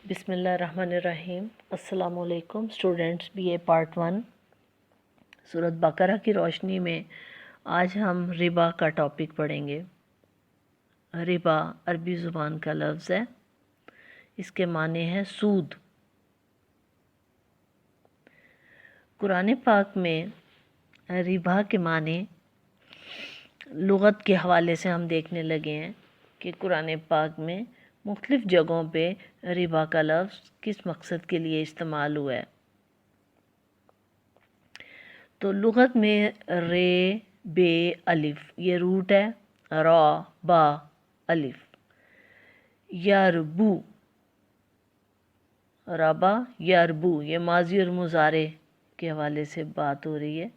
بسم اللہ الرحمن الرحیم۔ السلام علیکم اسٹوڈنٹس، بی اے پارٹ 1 سورۃ بقرہ کی روشنی میں آج ہم ربا کا ٹاپک پڑھیں گے۔ ربا عربی زبان کا لفظ ہے، اس کے معنی ہے سود۔ قرآن پاک میں ربا کے معنی لغت کے حوالے سے ہم دیکھنے لگے ہیں کہ قرآن پاک میں مختلف جگہوں پہ ربا کا لفظ کس مقصد کے لیے استعمال ہوا ہے۔ تو لغت میں رے بے الف یہ روٹ ہے، را با الف، یربو ربا یربو یہ ماضی اور مضارع کے حوالے سے بات ہو رہی ہے۔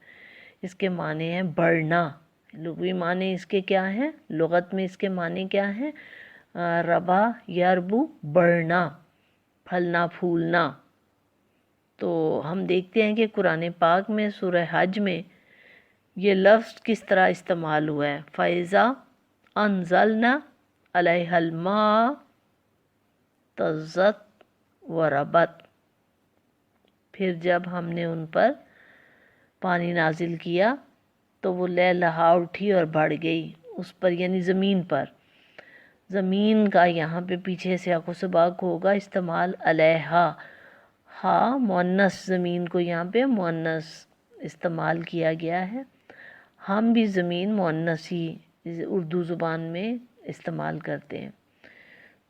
اس کے معنی ہیں بڑھنا۔ لغوی معنی اس کے کیا ہیں؟ لغت میں اس کے معنی کیا ہیں؟ ربا یربو بڑھنا، پھلنا پھولنا۔ تو ہم دیکھتے ہیں کہ قرآن پاک میں سورہ حج میں یہ لفظ کس طرح استعمال ہوا ہے۔ فَإِذَا أَنزَلْنَا عَلَيْهَا الْمَاءَ اهْتَزَّتْ وَرَبَتْ، پھر جب ہم نے ان پر پانی نازل کیا تو وہ لہلہا اٹھی اور بڑھ گئی اس پر، یعنی زمین پر۔ زمین کا یہاں پہ پیچھے سے سیاق و سباق ہوگا استعمال علیہا، ہاں مؤنث، زمین کو یہاں پہ مؤنث استعمال کیا گیا ہے۔ ہم بھی زمین مؤنث ہی اردو زبان میں استعمال کرتے ہیں۔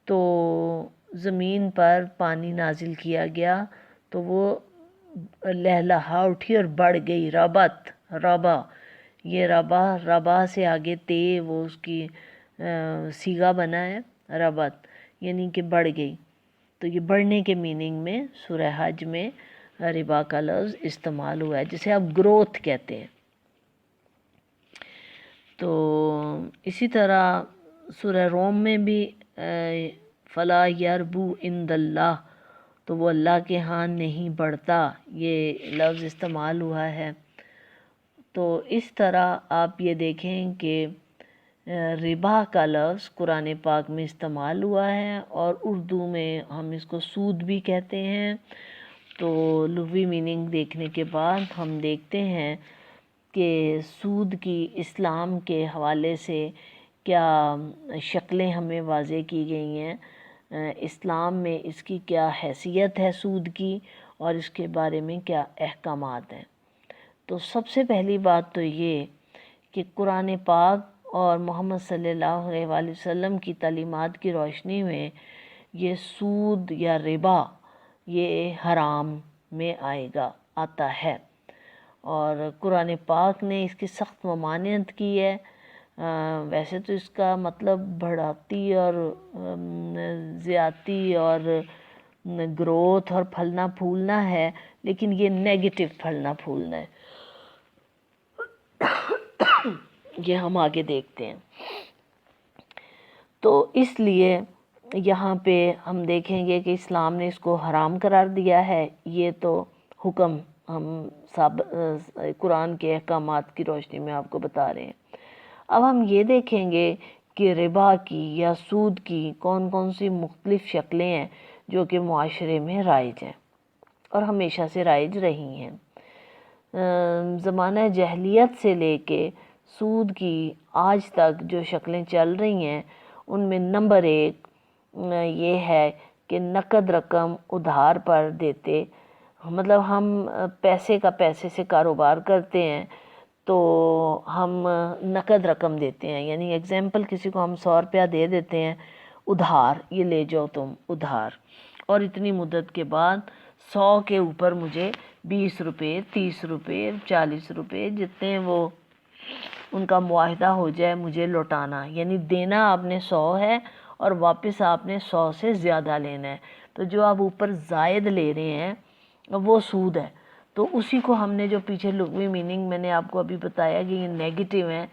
تو زمین پر پانی نازل کیا گیا تو وہ لہلہا اٹھی اور بڑھ گئی۔ ربت ربا، یہ ربا سے آگے تے وہ اس کی صیغہ بنا ہے ربت، یعنی کہ بڑھ گئی۔ تو یہ بڑھنے کے میننگ میں سورہ حج میں ربا کا لفظ استعمال ہوا ہے، جسے آپ گروتھ کہتے ہیں۔ تو اسی طرح سورہ روم میں بھی فلا یربو عند اللہ، تو وہ اللہ کے ہاں نہیں بڑھتا، یہ لفظ استعمال ہوا ہے۔ تو اس طرح آپ یہ دیکھیں کہ ربا کا لفظ قرآن پاک میں استعمال ہوا ہے، اور اردو میں ہم اس کو سود بھی کہتے ہیں۔ تو لغوی میننگ دیکھنے کے بعد ہم دیکھتے ہیں کہ سود کی اسلام کے حوالے سے کیا شکلیں ہمیں واضح کی گئی ہیں، اسلام میں اس کی کیا حیثیت ہے سود کی، اور اس کے بارے میں کیا احکامات ہیں۔ تو سب سے پہلی بات تو یہ کہ قرآن پاک اور محمد صلی اللہ علیہ وآلہ وسلم کی تعلیمات کی روشنی میں یہ سود یا ربا یہ حرام میں آتا ہے، اور قرآن پاک نے اس کی سخت ممانعت کی ہے۔ ویسے تو اس کا مطلب بڑھاتی اور زیادتی اور گروتھ اور پھلنا پھولنا ہے، لیکن یہ نیگیٹو پھلنا پھولنا ہے۔ یہ ہم آگے دیکھتے ہیں۔ تو اس لیے یہاں پہ ہم دیکھیں گے کہ اسلام نے اس کو حرام قرار دیا ہے۔ یہ تو حکم ہم قرآن کے احکامات کی روشنی میں آپ کو بتا رہے ہیں۔ اب ہم یہ دیکھیں گے کہ ربا کی یا سود کی کون کون سی مختلف شکلیں ہیں جو کہ معاشرے میں رائج ہیں اور ہمیشہ سے رائج رہی ہیں۔ زمانہ جاہلیت سے لے کے سود کی آج تک جو شکلیں چل رہی ہیں، ان میں نمبر 1 یہ ہے کہ نقد رقم ادھار پر دیتے، مطلب ہم پیسے سے کاروبار کرتے ہیں تو ہم نقد رقم دیتے ہیں، یعنی ایگزامپل کسی کو ہم 100 روپیہ دے دیتے ہیں ادھار، یہ لے جاؤ تم ادھار، اور اتنی مدت کے بعد 100 کے اوپر مجھے 20 روپے 30 روپے 40 روپے جتنے وہ ان کا معاہدہ ہو جائے مجھے لوٹانا، یعنی دینا آپ نے 100 ہے اور واپس آپ نے 100 سے زیادہ لینا ہے۔ تو جو آپ اوپر زائد لے رہے ہیں وہ سود ہے۔ تو اسی کو ہم نے جو پیچھے لغوی میننگ میں نے آپ کو ابھی بتایا کہ یہ نیگیٹو ہے،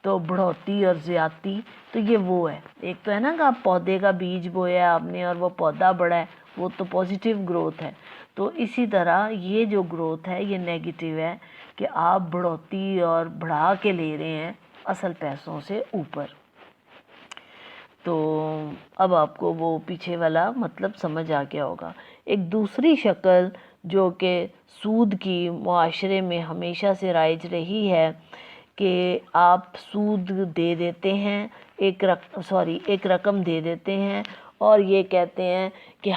تو بڑھوتی اور زیادتی، تو یہ وہ ہے۔ ایک تو ہے نا کہ آپ پودے کا بیج بویا آپ نے اور وہ پودا بڑھا ہے، وہ تو پازیٹیو گروتھ ہے۔ تو اسی طرح یہ جو گروتھ ہے یہ نیگیٹو ہے کہ آپ بڑھوتی اور بڑھا کے لے رہے ہیں اصل پیسوں سے اوپر۔ تو اب آپ کو وہ پیچھے والا مطلب سمجھ آ گیا ہوگا۔ ایک دوسری شکل جو کہ سود کی معاشرے میں ہمیشہ سے رائج رہی ہے کہ آپ سود دے دیتے ہیں، ایک رقم دے دیتے ہیں اور یہ کہتے ہیں کہ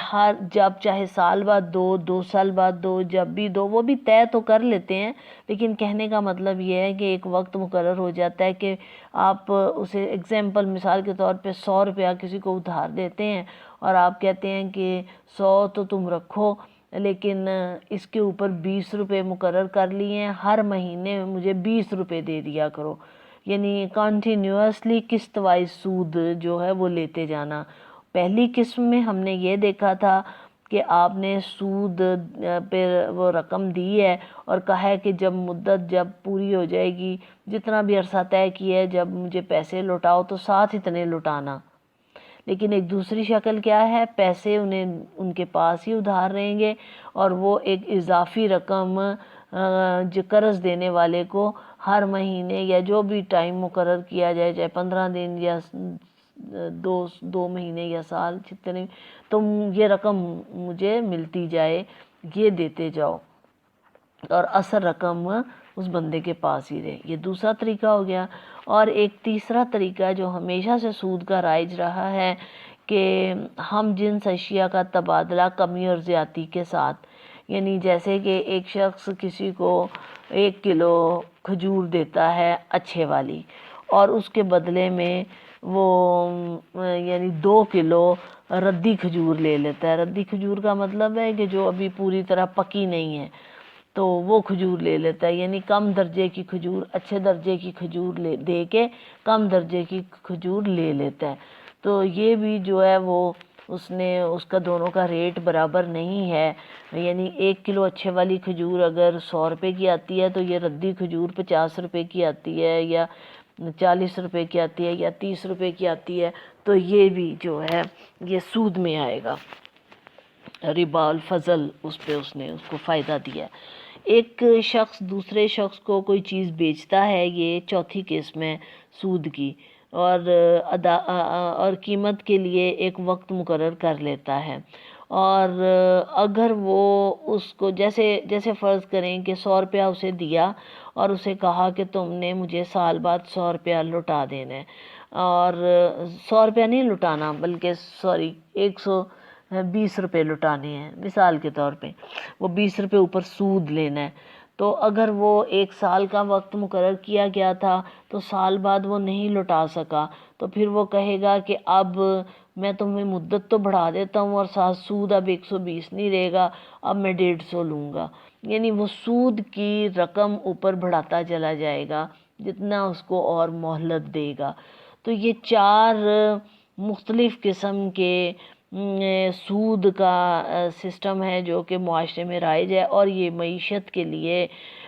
جب چاہے سال بعد دو، 2 سال بعد دو، جب بھی دو، وہ بھی طے تو کر لیتے ہیں، لیکن کہنے کا مطلب یہ ہے کہ ایک وقت مقرر ہو جاتا ہے کہ آپ اسے ایگزامپل مثال کے طور پہ 100 روپیہ کسی کو ادھار دیتے ہیں اور آپ کہتے ہیں کہ 100 تو تم رکھو، لیکن اس کے اوپر 20 روپے مقرر کر لیے ہیں، ہر مہینے مجھے 20 روپے دے دیا کرو، یعنی کنٹینیوسلی قسط وائز سود جو ہے وہ لیتے جانا۔ پہلی قسم میں ہم نے یہ دیکھا تھا کہ آپ نے سود پہ وہ رقم دی ہے اور کہا ہے کہ جب مدت جب پوری ہو جائے گی، جتنا بھی عرصہ طے کیا ہے، جب مجھے پیسے لوٹاؤ تو ساتھ اتنے لوٹانا۔ لیکن ایک دوسری شکل کیا ہے، پیسے ان کے پاس ہی ادھار رہیں گے اور وہ ایک اضافی رقم جو قرض دینے والے کو ہر مہینے یا جو بھی ٹائم مقرر کیا جائے، چاہے 15 دن یا 2 مہینے یا سال، جتنے تم یہ رقم مجھے ملتی جائے، یہ دیتے جاؤ اور اصل رقم اس بندے کے پاس ہی رہے۔ یہ دوسرا طریقہ ہو گیا۔ اور ایک تیسرا طریقہ جو ہمیشہ سے سود کا رائج رہا ہے کہ ہم جنس اشیاء کا تبادلہ کمی اور زیادتی کے ساتھ، یعنی جیسے کہ ایک شخص کسی کو 1 کلو کھجور دیتا ہے اچھے والی اور اس کے بدلے میں وہ یعنی 2 کلو ردی کھجور لے لیتا ہے۔ ردی کھجور کا مطلب ہے کہ جو ابھی پوری طرح پکی نہیں ہے، تو وہ کھجور لے لیتا ہے، یعنی کم درجے کی کھجور اچھے درجے کی کھجور دے کے کم درجے کی کھجور لے لیتا ہے۔ تو یہ بھی جو ہے وہ اس کا دونوں کا ریٹ برابر نہیں ہے، یعنی 1 کلو اچھے والی کھجور اگر 100 روپے کی آتی ہے تو یہ ردی کھجور 50 روپے کی آتی ہے یا 40 روپے کی آتی ہے یا 30 روپے کی آتی ہے، تو یہ بھی جو ہے یہ سود میں آئے گا، ربا الفضل اس پہ اس نے اس کو فائدہ دیا۔ ایک شخص دوسرے شخص کو کوئی چیز بیچتا ہے، یہ چوتھی قسم ہے سود کی، اور قیمت کے لیے ایک وقت مقرر کر لیتا ہے، اور اگر وہ اس کو جیسے فرض کریں کہ 100 روپیہ اسے دیا اور اسے کہا کہ تم نے مجھے سال بعد 100 روپیہ لوٹا دینا ہے، اور 100 روپیہ نہیں لوٹانا بلکہ 120 روپے لوٹانے ہیں مثال کے طور پہ، وہ 20 روپے اوپر سود لینا ہے، تو اگر وہ 1 سال کا وقت مقرر کیا گیا تھا تو سال بعد وہ نہیں لوٹا سکا، تو پھر وہ کہے گا کہ اب میں تمہیں مدت تو بڑھا دیتا ہوں اور ساتھ سود اب 120 نہیں رہے گا، اب میں 150 لوں گا، یعنی وہ سود کی رقم اوپر بڑھاتا چلا جائے گا جتنا اس کو اور مہلت دے گا۔ تو یہ 4 مختلف قسم کے سود کا سسٹم ہے جو کہ معاشرے میں رائج ہے، اور یہ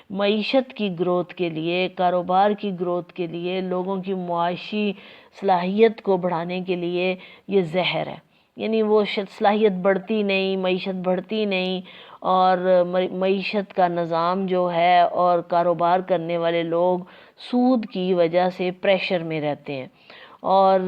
معیشت کی گروتھ کے لیے، کاروبار کی گروتھ کے لیے، لوگوں کی معاشی صلاحیت کو بڑھانے کے لیے یہ زہر ہے، یعنی وہ صلاحیت بڑھتی نہیں، معیشت بڑھتی نہیں، اور معیشت کا نظام جو ہے اور کاروبار کرنے والے لوگ سود کی وجہ سے پریشر میں رہتے ہیں اور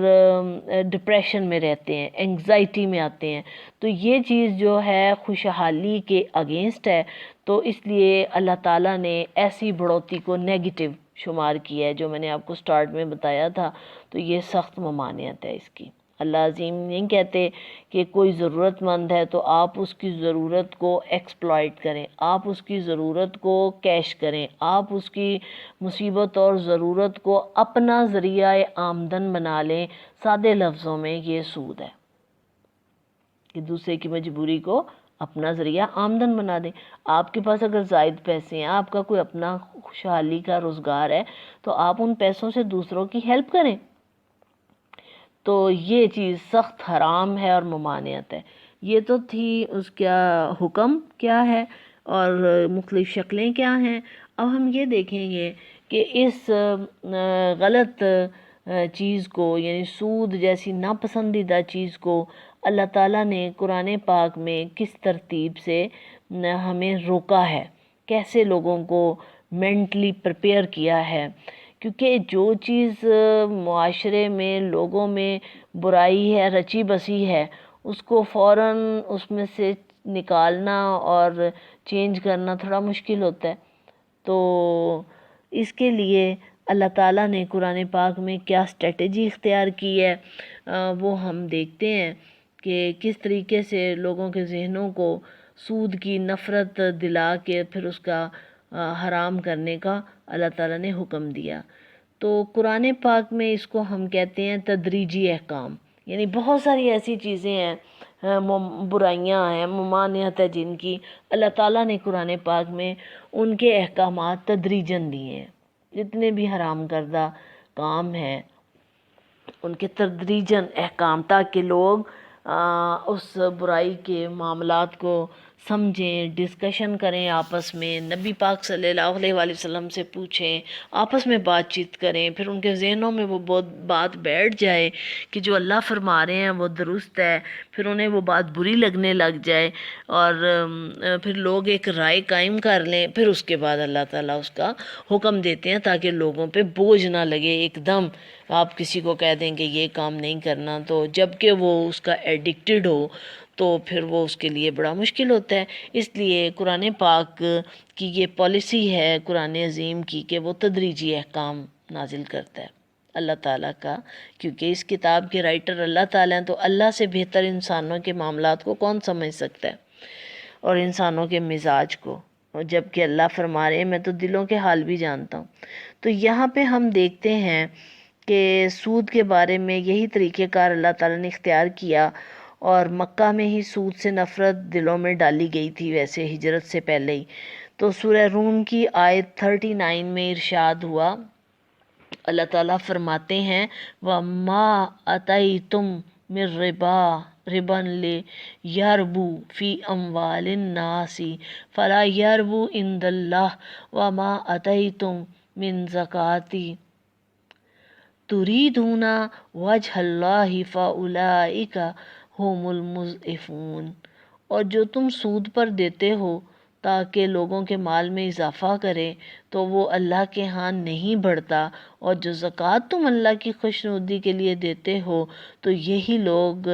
ڈپریشن میں رہتے ہیں، انگزائٹی میں آتے ہیں، تو یہ چیز جو ہے خوشحالی کے اگینسٹ ہے، تو اس لیے اللہ تعالیٰ نے ایسی بڑھوتی کو نیگیٹو شمار کیا ہے، جو میں نے آپ کو سٹارٹ میں بتایا تھا، تو یہ سخت ممانعت ہے اس کی۔ اللہ عظیم نہیں کہتے کہ کوئی ضرورت مند ہے تو آپ اس کی ضرورت کو ایکسپلائٹ کریں، آپ اس کی ضرورت کو کیش کریں، آپ اس کی مصیبت اور ضرورت کو اپنا ذریعہ آمدن بنا لیں۔ سادے لفظوں میں یہ سود ہے کہ دوسرے کی مجبوری کو اپنا ذریعہ آمدن بنا دیں۔ آپ کے پاس اگر زائد پیسے ہیں، آپ کا کوئی اپنا خوشحالی کا روزگار ہے، تو آپ ان پیسوں سے دوسروں کی ہیلپ کریں، تو یہ چیز سخت حرام ہے اور ممانعت ہے۔ یہ تو تھی اس کا حکم کیا ہے اور مختلف شکلیں کیا ہیں۔ اب ہم یہ دیکھیں گے کہ اس غلط چیز کو، یعنی سود جیسی ناپسندیدہ چیز کو اللہ تعالیٰ نے قرآن پاک میں کس ترتیب سے ہمیں روکا ہے، کیسے لوگوں کو مینٹلی پریپیئر کیا ہے کیونکہ جو چیز معاشرے میں لوگوں میں برائی ہے، رچی بسی ہے، اس کو فوراً اس میں سے نکالنا اور چینج کرنا تھوڑا مشکل ہوتا ہے. تو اس کے لیے اللہ تعالیٰ نے قرآن پاک میں کیا اسٹریٹجی اختیار کی ہے وہ ہم دیکھتے ہیں کہ کس طریقے سے لوگوں کے ذہنوں کو سود کی نفرت دلا کے پھر اس کا حرام کرنے کا اللہ تعالیٰ نے حکم دیا. تو قرآن پاک میں اس کو ہم کہتے ہیں تدریجی احکام، یعنی بہت ساری ایسی چیزیں ہیں، برائیاں ہیں، ممانعت ہے جن کی اللہ تعالیٰ نے قرآن پاک میں ان کے احکامات تدریجاً دیے ہیں. جتنے بھی حرام کردہ کام ہیں ان کے تدریجاً احکام، تاکہ لوگ اس برائی کے معاملات کو سمجھیں، ڈسکشن کریں آپس میں، نبی پاک صلی اللہ علیہ وآلہ وسلم سے پوچھیں، آپس میں بات چیت کریں، پھر ان کے ذہنوں میں وہ بات بیٹھ جائے کہ جو اللہ فرما رہے ہیں وہ درست ہے، پھر انہیں وہ بات بری لگنے لگ جائے اور پھر لوگ ایک رائے قائم کر لیں. پھر اس کے بعد اللہ تعالیٰ اس کا حکم دیتے ہیں تاکہ لوگوں پہ بوجھ نہ لگے. ایک دم آپ کسی کو کہہ دیں کہ یہ کام نہیں کرنا، تو جب کہ وہ اس کا ایڈکٹڈ ہو تو پھر وہ اس کے لیے بڑا مشکل ہوتا ہے. اس لیے قرآن پاک کی یہ پالیسی ہے قرآن عظیم کی کہ وہ تدریجی احکام نازل کرتا ہے اللہ تعالیٰ کا، کیونکہ اس کتاب کے رائٹر اللہ تعالیٰ ہیں. تو اللہ سے بہتر انسانوں کے معاملات کو کون سمجھ سکتا ہے اور انسانوں کے مزاج کو، اور جب کہ اللہ فرما رہے ہیں میں تو دلوں کے حال بھی جانتا ہوں. تو یہاں پہ ہم دیکھتے ہیں کہ سود کے بارے میں یہی طریقہ کار اللہ تعالیٰ نے اختیار کیا، اور مکہ میں ہی سود سے نفرت دلوں میں ڈالی گئی تھی ویسے ہجرت سے پہلے ہی. تو سورہ روم کی آیت 39 میں ارشاد ہوا، اللہ تعالیٰ فرماتے ہیں وَمَا أَتَيْتُم مِّن رِبًا لِيَرْبُوا فِي أَمْوَالِ النَّاسِ فَلَا يَرْبُوا عِندَ اللَّهِ وَمَا أَتَيْتُم مِّن زَكَاةٍ تُرِيدُونَ وَجْهَ اللَّهِ فَأُولَئِكَ هُمُ الْمُضْعِفُونَ. اور جو تم سود پر دیتے ہو تاکہ لوگوں کے مال میں اضافہ کرے تو وہ اللہ کے ہاں نہیں بڑھتا، اور جو زکوٰۃ تم اللہ کی خوشنودی کے لیے دیتے ہو تو یہی لوگ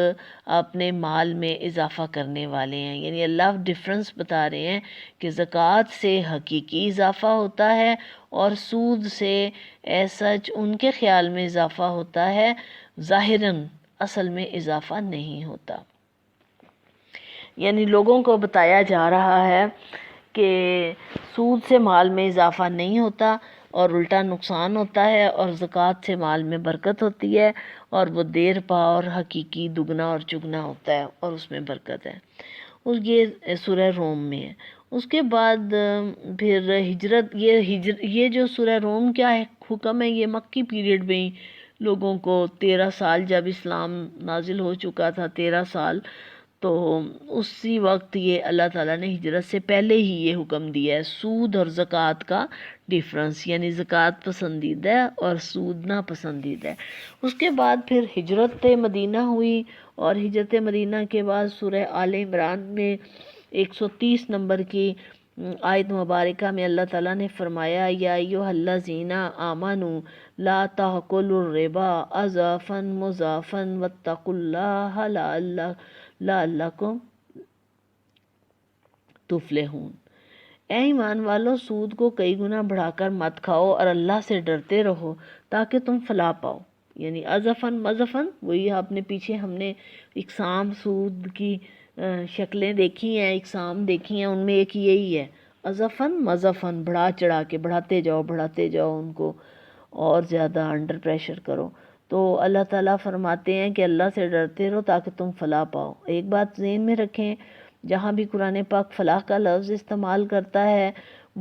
اپنے مال میں اضافہ کرنے والے ہیں. یعنی اللہ ڈفرنس بتا رہے ہیں کہ زکوٰۃ سے حقیقی اضافہ ہوتا ہے اور سود سے سچ ان کے خیال میں اضافہ ہوتا ہے، ظاہراً اصل میں اضافہ نہیں ہوتا. یعنی لوگوں کو بتایا جا رہا ہے کہ سود سے مال میں اضافہ نہیں ہوتا اور الٹا نقصان ہوتا ہے، اور زکوٰۃ سے مال میں برکت ہوتی ہے اور وہ دیر پا اور حقیقی دگنا اور چگنا ہوتا ہے اور اس میں برکت ہے. اور یہ سورہ روم میں ہے. اس کے بعد پھر ہجرت، یہ جو سورہ روم کیا ہے حکم ہے، یہ مکی پیریڈ میں ہی لوگوں کو 13 سال جب اسلام نازل ہو چکا تھا، 13 سال، تو اسی وقت یہ اللہ تعالیٰ نے ہجرت سے پہلے ہی یہ حکم دیا ہے. سود اور زکوٰۃ کا ڈیفرنس، یعنی زکوٰۃ پسندیدہ ہے اور سود ناپسندیدہ ہے. اس کے بعد پھر ہجرت مدینہ ہوئی، اور ہجرت مدینہ کے بعد سورہ آل عمران میں 130 نمبر کی آیت مبارکہ میں اللہ تعالیٰ نے فرمایا یا ایھا الذین آمنوا لا تأکلوا الربا اضعافا مضاعفا واتقوا اللہ لعلکم تفلحون. اے ایمان والو، سود کو کئی گنا بڑھا کر مت کھاؤ اور اللہ سے ڈرتے رہو تاکہ تم فلاح پاؤ. یعنی اضعفاً مضاعفاً، وہی آپ نے پیچھے ہم نے اقسام سود کی شکلیں دیکھی ہیں، اقسام دیکھی ہیں، ان میں ایک یہی ہے اضعفاً مضاعفاً، بڑھا چڑھا کے بڑھاتے جاؤ ان کو اور زیادہ انڈر پریشر کرو. تو اللہ تعالیٰ فرماتے ہیں کہ اللہ سے ڈرتے رہو تاکہ تم فلاح پاؤ. ایک بات ذہن میں رکھیں، جہاں بھی قرآن پاک فلاح کا لفظ استعمال کرتا ہے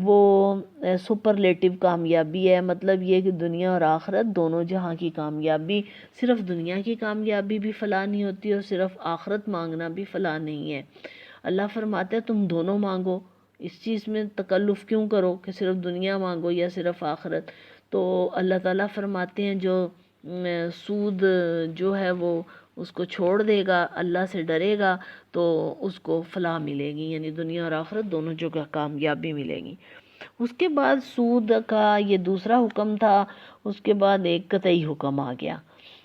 وہ سپرلیٹو کامیابی ہے. مطلب یہ کہ دنیا اور آخرت دونوں جہاں کی کامیابی، صرف دنیا کی کامیابی بھی فلاح نہیں ہوتی اور صرف آخرت مانگنا بھی فلاح نہیں ہے. اللہ فرماتا ہے تم دونوں مانگو، اس چیز میں تکلف کیوں کرو کہ صرف دنیا مانگو یا صرف آخرت. تو اللہ تعالیٰ فرماتے ہیں جو سود جو ہے وہ اس کو چھوڑ دے گا، اللہ سے ڈرے گا تو اس کو فلاح ملے گی، یعنی دنیا اور آخرت دونوں جگہ کامیابی ملے گی. اس کے بعد سود کا یہ دوسرا حکم تھا، اس کے بعد ایک قطعی حکم آ گیا،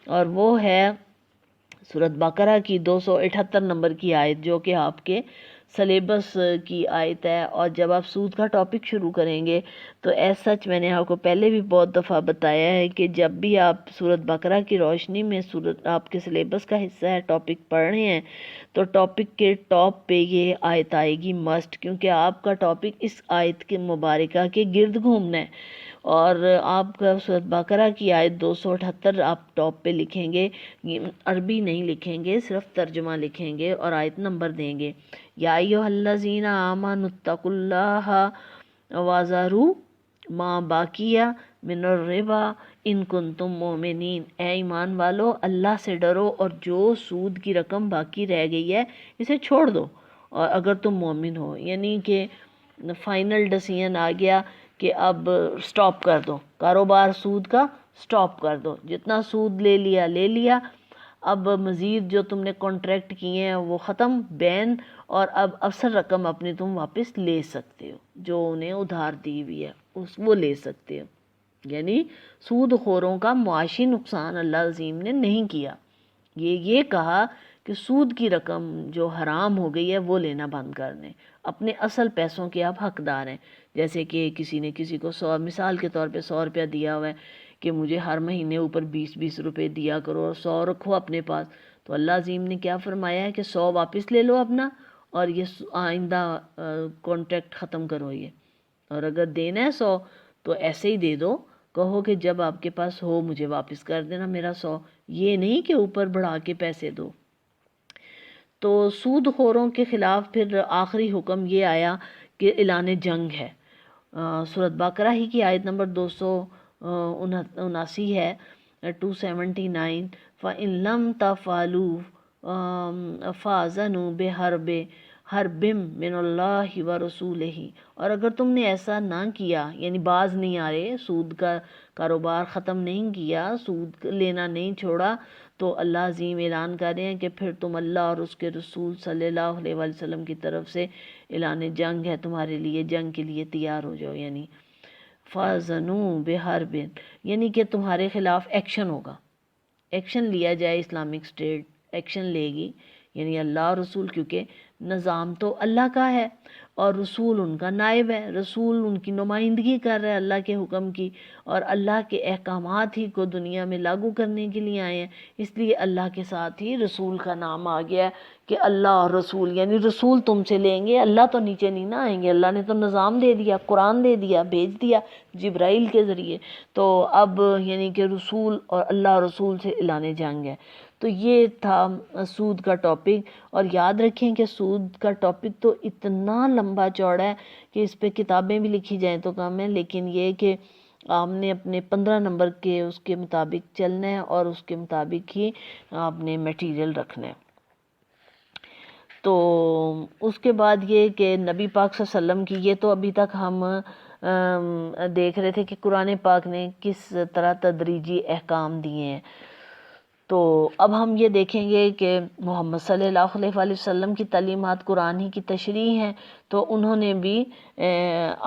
اور وہ ہے سورۃ بقرہ کی 278 نمبر کی آیت، جو کہ آپ کے سلیبس کی آیت ہے۔ اور جب آپ سود کا ٹاپک شروع کریں گے تو ایز سچ میں نے آپ کو پہلے بھی بہت دفعہ بتایا ہے کہ جب بھی آپ سورۃ بقرہ کی روشنی میں آپ کے سلیبس کا حصہ ہے ٹاپک پڑھ رہے ہیں تو ٹاپک کے ٹاپ پہ یہ آیت آئے گی مسٹ، کیونکہ آپ کا ٹاپک اس آیت کے مبارکہ کے گرد گھومنا ہے۔ اور آپ کا سورۃ بقرہ کی آیت 278 آپ ٹاپ پہ لکھیں گے، عربی نہیں لکھیں گے، صرف ترجمہ لکھیں گے اور آیت نمبر دیں گے۔ یا ایھا الذین آمنوا اتقوا اللہ وذروا ما بقی من الربا ان کنتم مؤمنین، اے ایمان والو اللہ سے ڈرو اور جو سود کی رقم باقی رہ گئی ہے اسے چھوڑ دو، اور اگر تم مومن ہو، یعنی کہ فائنل ڈیسیژن آ گیا کہ اب سٹاپ کر دو کاروبار، سود کا سٹاپ کر دو، جتنا سود لے لیا، اب مزید جو تم نے کانٹریکٹ کیے ہیں وہ ختم، بین، اور اب اصل رقم اپنی تم واپس لے سکتے ہو، جو انہیں ادھار دی ہوئی ہے وہ لے سکتے ہو۔ یعنی سود خوروں کا معاشی نقصان اللہ عظیم نے نہیں کیا، یہ کہا کہ سود کی رقم جو حرام ہو گئی ہے وہ لینا بند کر دیں، اپنے اصل پیسوں کے آپ حقدار ہیں۔ جیسے کہ کسی نے کسی کو 100، مثال کے طور پہ 100 روپیہ دیا ہوا ہے کہ مجھے ہر مہینے اوپر 20 روپے دیا کرو اور 100 رکھو اپنے پاس، تو اللہ عظیم نے کیا فرمایا ہے کہ 100 واپس لے لو اپنا، اور یہ آئندہ کانٹریکٹ ختم کرو یہ، اور اگر دینا ہے 100 تو ایسے ہی دے دو، کہو کہ جب آپ کے پاس ہو مجھے واپس کر دینا میرا 100، یہ نہیں کہ اوپر بڑھا کے پیسے دو۔ تو سود خوروں کے خلاف پھر آخری حکم یہ آیا کہ اعلان جنگ ہے۔ سورۃ بقرہ ہی کی آیت نمبر 279 ہے، 279، فَإِن لَمْ تَفْعَلُوا فَأْذَنُوا بِحَرْبٍ مِّنَ اللَّهِ وَرَسُولِهِ، اور اگر تم نے ایسا نہ کیا، یعنی باز نہیں آ رہے، سود کا کاروبار ختم نہیں کیا، سود لینا نہیں چھوڑا، تو اللہ عظیم اعلان کر رہے ہیں کہ پھر تم اللہ اور اس کے رسول صلی اللہ علیہ وسلم کی طرف سے اعلان جنگ ہے تمہارے لیے، جنگ کے لیے تیار ہو جاؤ۔ یعنی فَأْذَنُوا بِحَرْبٍ، یعنی کہ تمہارے خلاف ایکشن ہوگا، ایکشن لیا جائے، اسلامک اسٹیٹ ایکشن لے گی، یعنی اللہ اور رسول، کیونکہ نظام تو اللہ کا ہے اور رسول ان کا نائب ہے، رسول ان کی نمائندگی کر رہا ہے اللہ کے حکم کی، اور اللہ کے احکامات ہی کو دنیا میں لاگو کرنے کے لیے آئے ہیں، اس لیے اللہ کے ساتھ ہی رسول کا نام آ گیا ہے کہ اللہ اور رسول، یعنی رسول تم سے لیں گے، اللہ تو نیچے نہیں نہ آئیں گے، اللہ نے تو نظام دے دیا، قرآن دے دیا، بھیج دیا جبرائیل کے ذریعے، تو اب یعنی کہ رسول اور اللہ اور رسول سے اعلان جنگ ہے۔ تو یہ تھا سود کا ٹاپک، اور یاد رکھیں کہ سود کا ٹاپک تو اتنا لمبا چوڑا ہے کہ اس پہ کتابیں بھی لکھی جائیں تو کم ہے، لیکن یہ کہ آپ نے اپنے 15 نمبر کے اس کے مطابق چلنا ہے اور اس کے مطابق ہی آپ نے میٹیریل رکھنا ہے۔ تو اس کے بعد یہ کہ نبی پاک صلی اللہ علیہ وسلم کی، یہ تو ابھی تک ہم دیکھ رہے تھے کہ قرآن پاک نے کس طرح تدریجی احکام دیے ہیں۔ تو اب ہم یہ دیکھیں گے کہ محمد صلی اللہ علیہ وآلہ وسلم کی تعلیمات قرآن ہی کی تشریح ہیں، تو انہوں نے بھی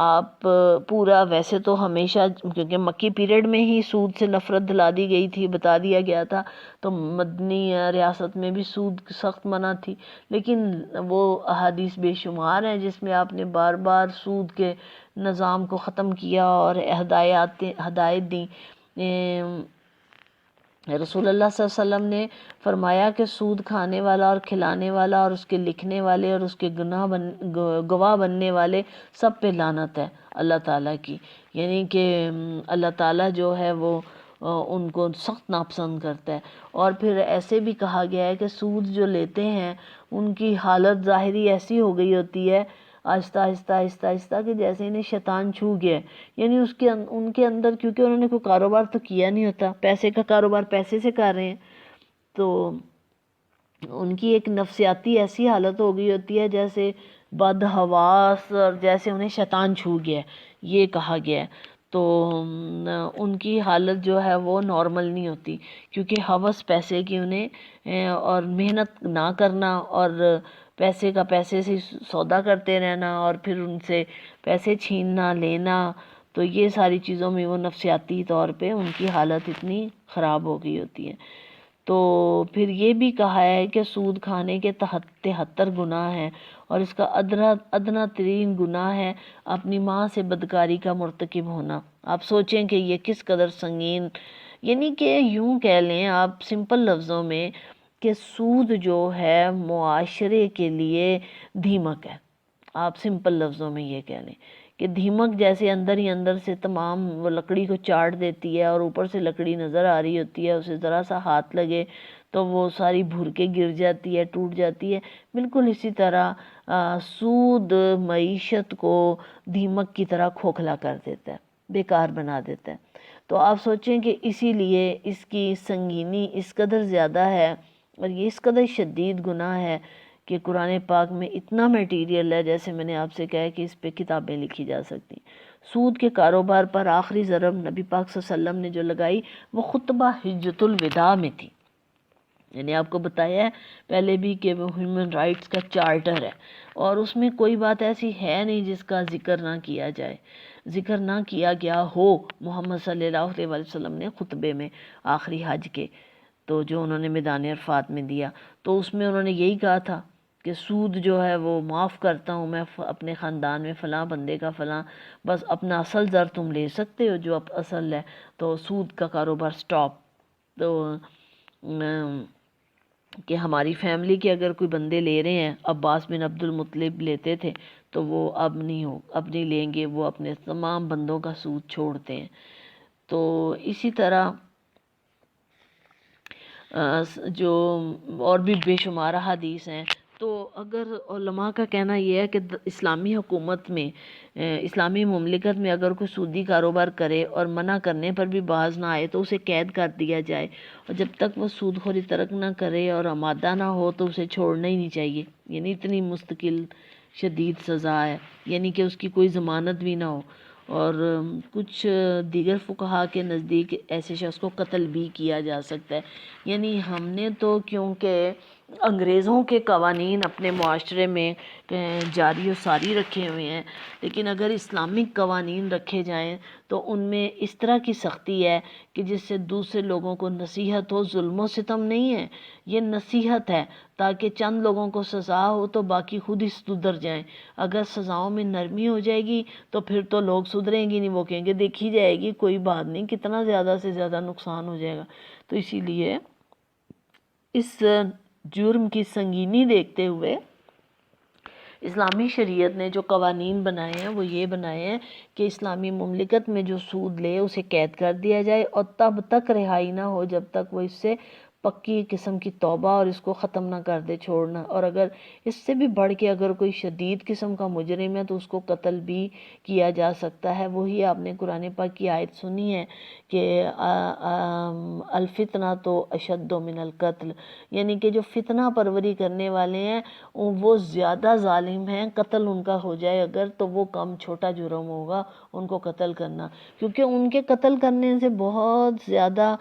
آپ پورا، ویسے تو ہمیشہ کیونکہ مکی پیریڈ میں ہی سود سے نفرت دلا دی گئی تھی، بتا دیا گیا تھا، تو مدنی ریاست میں بھی سود سخت منع تھی، لیکن وہ احادیث بے شمار ہیں جس میں آپ نے بار بار سود کے نظام کو ختم کیا اور ہدایت دی۔ رسول اللہ صلی اللہ علیہ وسلم نے فرمایا کہ سود کھانے والا اور کھلانے والا اور اس کے لکھنے والے اور اس کے گواہ بننے والے سب پہ لعنت ہے اللہ تعالیٰ کی، یعنی کہ اللہ تعالیٰ جو ہے وہ ان کو سخت ناپسند کرتا ہے۔ اور پھر ایسے بھی کہا گیا ہے کہ سود جو لیتے ہیں ان کی حالت ظاہری ایسی ہو گئی ہوتی ہے آہستہ آہستہ آہستہ آہستہ کہ جیسے انہیں شیطان چھو گیا ہے، یعنی ان کے اندر، کیونکہ انہوں نے کوئی کاروبار تو کیا نہیں ہوتا، پیسے کا کاروبار پیسے سے کر رہے ہیں، تو ان کی ایک نفسیاتی ایسی حالت ہو گئی ہوتی ہے جیسے بدحواس، اور جیسے انہیں شیطان چھو گیا ہے، یہ کہا گیا ہے۔ تو ان کی حالت جو ہے وہ نارمل نہیں ہوتی، کیونکہ ہوس پیسے کی انہیں، اور محنت نہ کرنا اور پیسے کا پیسے سے سودا کرتے رہنا اور پھر ان سے پیسے چھیننا لینا، تو یہ ساری چیزوں میں وہ نفسیاتی طور پہ ان کی حالت اتنی خراب ہو گئی ہوتی ہے۔ تو پھر یہ بھی کہا ہے کہ سود کھانے کے 73 گناہ ہیں، اور اس کا ادنا ترین گناہ ہے اپنی ماں سے بدکاری کا مرتکب ہونا۔ آپ سوچیں کہ یہ کس قدر سنگین، یعنی کہ یوں کہہ لیں آپ سمپل لفظوں میں کہ سود جو ہے معاشرے کے لیے دھیمک ہے۔ آپ سمپل لفظوں میں یہ کہہ لیں کہ دھیمک جیسے اندر ہی اندر سے تمام وہ لکڑی کو چاٹ دیتی ہے، اور اوپر سے لکڑی نظر آ رہی ہوتی ہے، اسے ذرا سا ہاتھ لگے تو وہ ساری بھور کے گر جاتی ہے، ٹوٹ جاتی ہے۔ بالکل اسی طرح سود معیشت کو دھیمک کی طرح کھوکھلا کر دیتا ہے، بیکار بنا دیتا ہے۔ تو آپ سوچیں کہ اسی لیے اس کی سنگینی اس قدر زیادہ ہے، اور یہ اس قدر شدید گناہ ہے کہ قرآن پاک میں اتنا میٹیریل ہے، جیسے میں نے آپ سے کہا کہ اس پہ کتابیں لکھی جا سکتی۔ سود کے کاروبار پر آخری ضرب نبی پاک صلی اللہ علیہ وسلم نے جو لگائی وہ خطبہ حجۃ الوداع میں تھی۔ یعنی آپ کو بتایا ہے پہلے بھی کہ وہ ہیومن رائٹس کا چارٹر ہے، اور اس میں کوئی بات ایسی ہے نہیں جس کا ذکر نہ کیا جائے، ذکر نہ کیا گیا ہو۔ محمد صلی اللہ علیہ وسلم نے خطبے میں آخری حج کے، تو جو انہوں نے میدان عرفات میں دیا، تو اس میں انہوں نے یہی کہا تھا کہ سود جو ہے وہ معاف کرتا ہوں میں اپنے خاندان میں فلاں بندے کا فلاں، بس اپنا اصل زر تم لے سکتے ہو جو اب اصل ہے، تو سود کا کاروبار سٹاپ۔ تو کہ ہماری فیملی کے اگر کوئی بندے لے رہے ہیں، عباس بن عبد المطلب لیتے تھے، تو وہ اب نہیں لیں گے، وہ اپنے تمام بندوں کا سود چھوڑتے ہیں۔ تو اسی طرح جو اور بھی بے شمار حدیث ہیں۔ تو اگر علماء کا کہنا یہ ہے کہ اسلامی حکومت میں، اسلامی مملکت میں اگر کوئی سودی کاروبار کرے اور منع کرنے پر بھی باز نہ آئے تو اسے قید کر دیا جائے، اور جب تک وہ سود خوری ترک نہ کرے اور آمادہ نہ ہو تو اسے چھوڑنا ہی نہیں چاہیے۔ یعنی اتنی مستقل شدید سزا ہے، یعنی کہ اس کی کوئی ضمانت بھی نہ ہو۔ اور کچھ دیگر فقہا کے نزدیک ایسے شخص کو قتل بھی کیا جا سکتا ہے۔ یعنی ہم نے تو کیونکہ انگریزوں کے قوانین اپنے معاشرے میں جاری و ساری رکھے ہوئے ہیں، لیکن اگر اسلامک قوانین رکھے جائیں تو ان میں اس طرح کی سختی ہے کہ جس سے دوسرے لوگوں کو نصیحت ہو۔ ظلم و ستم نہیں ہے، یہ نصیحت ہے، تاکہ چند لوگوں کو سزا ہو تو باقی خود ہی سدھر جائیں۔ اگر سزاؤں میں نرمی ہو جائے گی تو پھر تو لوگ سدھریں گی نہیں، وہ کہیں گے دیکھی جائے گی، کوئی بات نہیں، کتنا زیادہ سے زیادہ نقصان ہو جائے گا۔ تو اسی لیے اس جرم کی سنگینی دیکھتے ہوئے اسلامی شریعت نے جو قوانین بنائے ہیں وہ یہ بنائے ہیں کہ اسلامی مملکت میں جو سود لے اسے قید کر دیا جائے، اور تب تک رہائی نہ ہو جب تک وہ اس سے پکی قسم کی توبہ اور اس کو ختم نہ کر دے، چھوڑنا۔ اور اگر اس سے بھی بڑھ کے اگر کوئی شدید قسم کا مجرم ہے تو اس کو قتل بھی کیا جا سکتا ہے۔ وہی آپ نے قرآن پاک کی آیت سنی ہے کہ الفتنہ تو اشد من القتل، یعنی کہ جو فتنہ پروری کرنے والے ہیں وہ زیادہ ظالم ہیں، قتل ان کا ہو جائے اگر تو وہ کم چھوٹا جرم ہوگا ان کو قتل کرنا، کیونکہ ان کے قتل کرنے سے بہت زیادہ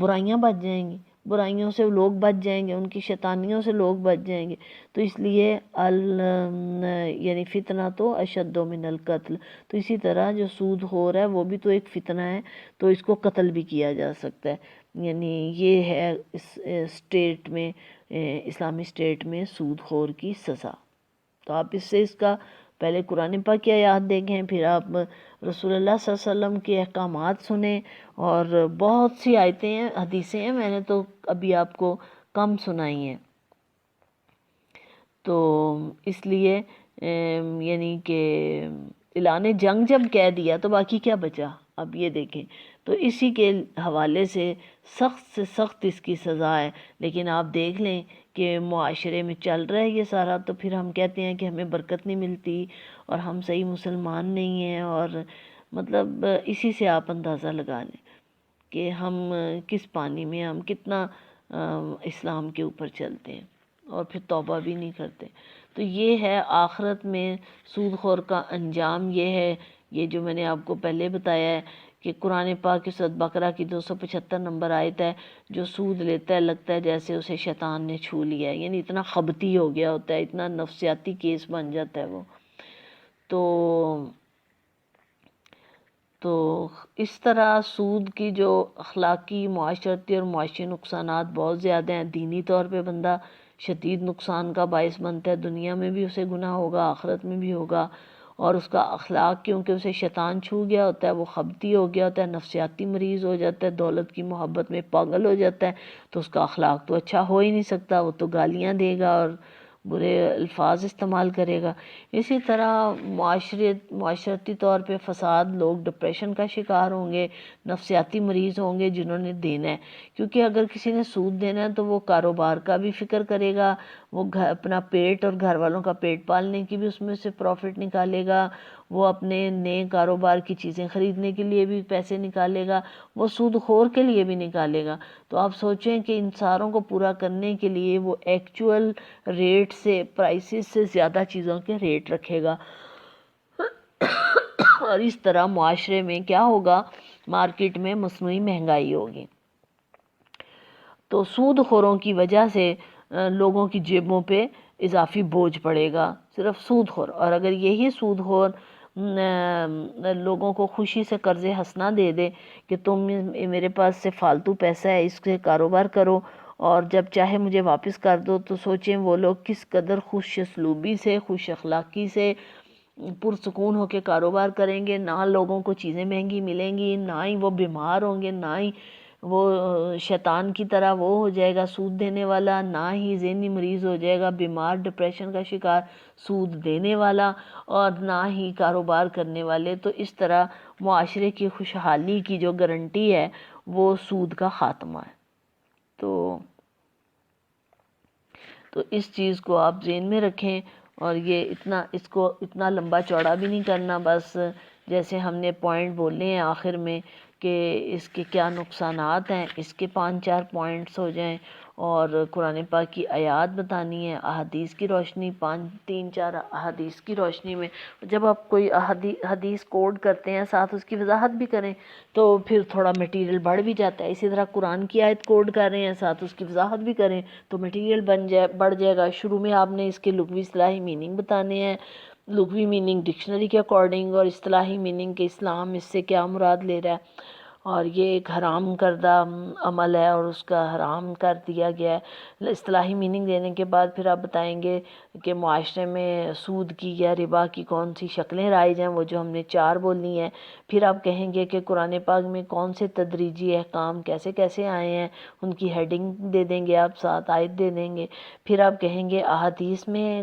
برائیاں بچ جائیں گی، برائیوں سے لوگ بچ جائیں گے، ان کی شیطانیوں سے لوگ بچ جائیں گے۔ تو اس لیے یعنی فتنہ تو اشد من القتل۔ تو اسی طرح جو سود خور ہے وہ بھی تو ایک فتنہ ہے، تو اس کو قتل بھی کیا جا سکتا ہے۔ یعنی یہ ہے اس اسٹیٹ میں، اسلامی اسٹیٹ میں سود خور کی سزا۔ تو آپ اس سے اس کا پہلے قرآن پاک کی آیات دیکھیں، پھر آپ رسول اللہ صلی اللہ علیہ وسلم کے احکامات سنیں، اور بہت سی آیتیں ہیں، حدیثیں ہیں، میں نے تو ابھی آپ کو کم سنائی ہیں۔ تو اس لیے یعنی کہ اعلان جنگ جب کہہ دیا تو باقی کیا بچا؟ اب یہ دیکھیں، تو اسی کے حوالے سے سخت اس کی سزا ہے۔ لیکن آپ دیکھ لیں کہ معاشرے میں چل رہا ہے یہ سارا، تو پھر ہم کہتے ہیں کہ ہمیں برکت نہیں ملتی اور ہم صحیح مسلمان نہیں ہیں، اور مطلب اسی سے آپ اندازہ لگا لیں کہ ہم کس پانی میں، ہم کتنا اسلام کے اوپر چلتے ہیں اور پھر توبہ بھی نہیں کرتے۔ تو یہ ہے آخرت میں سود خور کا انجام، یہ ہے، یہ جو میں نے آپ کو پہلے بتایا ہے کہ قرآن پاک کی سورۃ بقرہ کی 275 نمبر آیت ہے، جو سود لیتا ہے لگتا ہے جیسے اسے شیطان نے چھو لیا ہے، یعنی اتنا خبتی ہو گیا ہوتا ہے، اتنا نفسیاتی کیس بن جاتا ہے وہ۔ تو تو اس طرح سود کی جو اخلاقی، معاشرتی اور معاشی نقصانات بہت زیادہ ہیں. دینی طور پہ بندہ شدید نقصان کا باعث بنتا ہے، دنیا میں بھی اسے گناہ ہوگا، آخرت میں بھی ہوگا. اور اس کا اخلاق، کیونکہ اسے شیطان چھو گیا ہوتا ہے، وہ خبتی ہو گیا ہوتا ہے، نفسیاتی مریض ہو جاتا ہے، دولت کی محبت میں پاگل ہو جاتا ہے، تو اس کا اخلاق تو اچھا ہو ہی نہیں سکتا. وہ تو گالیاں دے گا اور برے الفاظ استعمال کرے گا. اسی طرح معاشرتی طور پہ فساد، لوگ ڈپریشن کا شکار ہوں گے، نفسیاتی مریض ہوں گے جنہوں نے دینا ہے. کیونکہ اگر کسی نے سود دینا ہے تو وہ کاروبار کا بھی فکر کرے گا، وہ اپنا پیٹ اور گھر والوں کا پیٹ پالنے کی بھی اس میں سے پروفٹ نکالے گا، وہ اپنے نئے کاروبار کی چیزیں خریدنے کے لیے بھی پیسے نکالے گا، وہ سود خور کے لیے بھی نکالے گا. تو آپ سوچیں کہ ان ساروں کو پورا کرنے کے لیے وہ ایکچول ریٹ سے، پرائسز سے زیادہ چیزوں کے ریٹ رکھے گا. اور اس طرح معاشرے میں کیا ہوگا، مارکیٹ میں مصنوعی مہنگائی ہوگی. تو سود خوروں کی وجہ سے لوگوں کی جیبوں پہ اضافی بوجھ پڑے گا، صرف سود خور. اور اگر یہی سود خور لوگوں کو خوشی سے قرض حسنہ دے دے کہ تم میرے پاس سے فالتو پیسہ ہے، اس سے کاروبار کرو اور جب چاہے مجھے واپس کر دو، تو سوچیں وہ لوگ کس قدر خوش اسلوبی سے، خوش اخلاقی سے، پرسکون ہو کے کاروبار کریں گے. نہ لوگوں کو چیزیں مہنگی ملیں گی، نہ ہی وہ بیمار ہوں گے، نہ ہی وہ شیطان کی طرح وہ ہو جائے گا سود دینے والا، نہ ہی ذہنی مریض ہو جائے گا، بیمار، ڈپریشن کا شکار سود دینے والا، اور نہ ہی کاروبار کرنے والے. تو اس طرح معاشرے کی خوشحالی کی جو گارنٹی ہے وہ سود کا خاتمہ ہے. تو اس چیز کو آپ ذہن میں رکھیں. اور یہ اس کو اتنا لمبا چوڑا بھی نہیں کرنا، بس جیسے ہم نے پوائنٹ بولنے ہیں آخر میں کہ اس کے کیا نقصانات ہیں، اس کے 5-4 پوائنٹس ہو جائیں، اور قرآن پاک کی آیات بتانی ہے، احادیث کی روشنی، 3-4 احادیث کی روشنی میں. جب آپ کوئی حدیث کوڈ کرتے ہیں ساتھ اس کی وضاحت بھی کریں تو پھر تھوڑا میٹیریل بڑھ بھی جاتا ہے. اسی طرح قرآن کی آیت کوڈ کر رہے ہیں ساتھ اس کی وضاحت بھی کریں تو میٹیریل بڑھ جائے گا. شروع میں آپ نے اس کے لغوی اصطلاحی میننگ بتانے ہیں، لغوی میننگ ڈکشنری کے اکارڈنگ، اور اصطلاحی میننگ کہ اسلام اس سے کیا مراد لے رہا ہے، اور یہ ایک حرام کردہ عمل ہے اور اس کا حرام کر دیا گیا ہے. اصطلاحی میننگ دینے کے بعد پھر آپ بتائیں گے کہ معاشرے میں سود کی یا ربا کی کون سی شکلیں رائج ہیں، وہ جو ہم نے 4 بولنی ہیں. پھر آپ کہیں گے کہ قرآن پاک میں کون سے تدریجی احکام کیسے کیسے آئے ہیں، ان کی ہیڈنگ دے دیں گے آپ، 7 آیت دے دیں گے. پھر آپ کہیں گے احادیث میں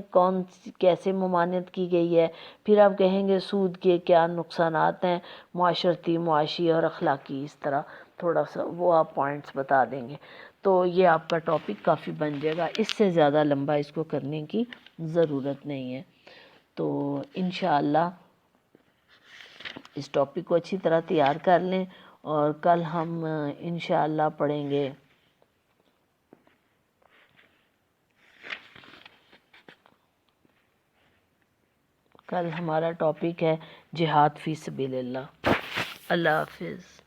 کیسے ممانعت کی گئی ہے. پھر آپ کہیں گے سود کے کیا نقصانات ہیں، معاشرتی، معاشی اور اخلاقی. اس طرح تھوڑا سا وہ آپ پوائنٹس بتا دیں گے تو یہ آپ کا ٹاپک کافی بن جائے گا. اس سے زیادہ لمبا اس کو کرنے کی ضرورت نہیں ہے. تو انشاءاللہ اس ٹاپک کو اچھی طرح تیار کر لیں، اور کل ہم انشاءاللہ پڑھیں گے کل ہمارا ٹاپک ہے جہاد فی سبیل اللہ. اللہ حافظ.